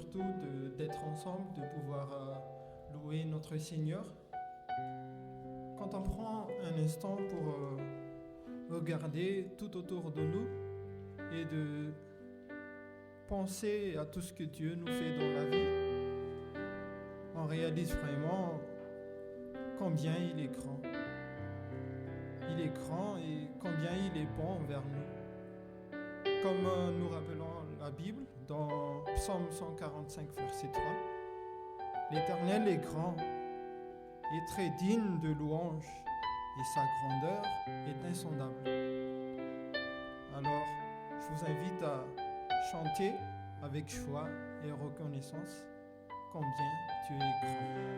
surtout d'être ensemble, de pouvoir louer notre Seigneur. Quand on prend un instant pour regarder tout autour de nous et de penser à tout ce que Dieu nous fait dans la vie, on réalise vraiment combien il est grand. Il est grand et combien il est bon envers nous. Comme nous rappelons la Bible dans Psaume 145, verset 3, l'Éternel est grand et très digne de louange et sa grandeur est insondable. Alors, je vous invite à chanter avec joie et reconnaissance combien Dieu est grand.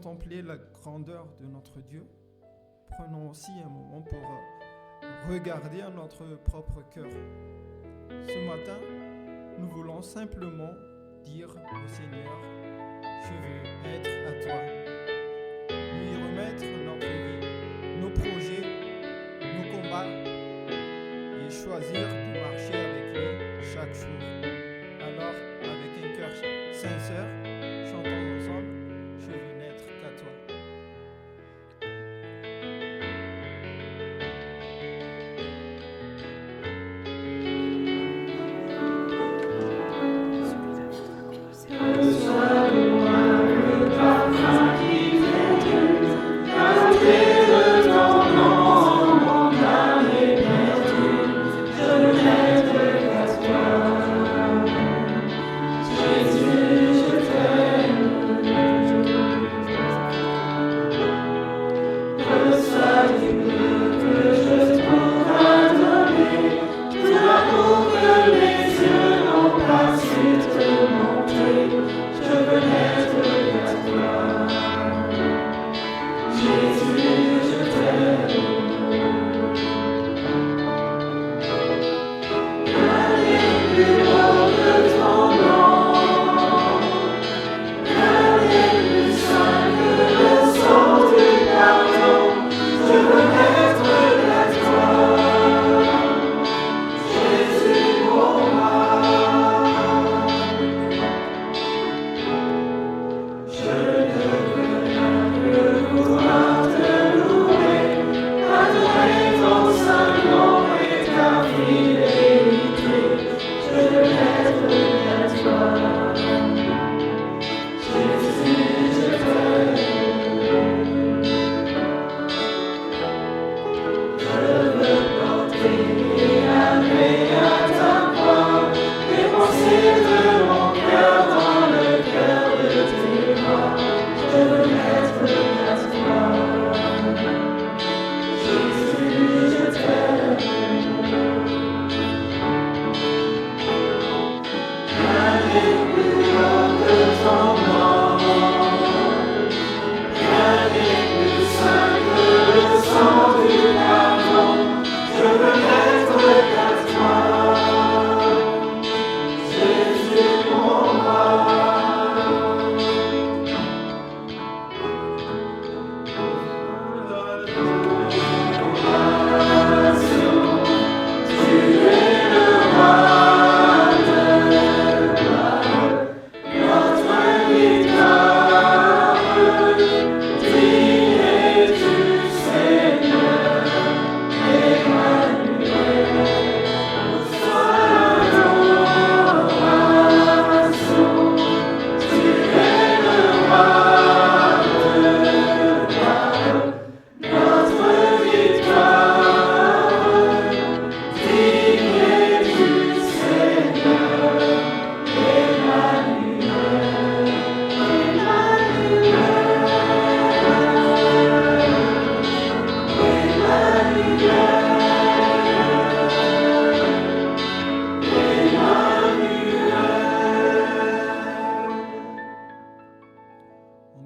contempler la grandeur de notre Dieu, prenons aussi un moment pour regarder à notre propre cœur. Ce matin, nous voulons simplement dire au Seigneur, je veux être à toi. Lui remettre notre vie, nos projets, nos combats et choisir de marcher avec lui chaque jour. sincère, chantons ensemble, je veux n'être qu'à toi.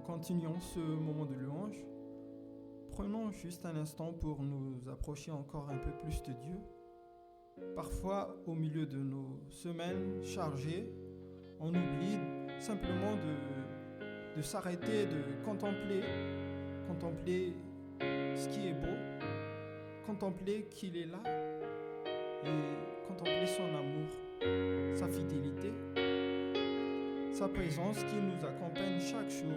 Continuons ce moment de louange. Prenons juste un instant pour nous approcher encore un peu plus de Dieu. Parfois, au milieu de nos semaines chargées, on oublie simplement de s'arrêter, de contempler ce qui est beau, contempler qu'il est là et contempler son amour, sa fidélité, sa présence qui nous accompagne chaque jour.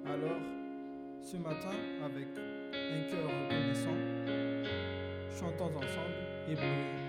Alors, ce matin, avec un cœur reconnaissant, chantons ensemble Ébloui.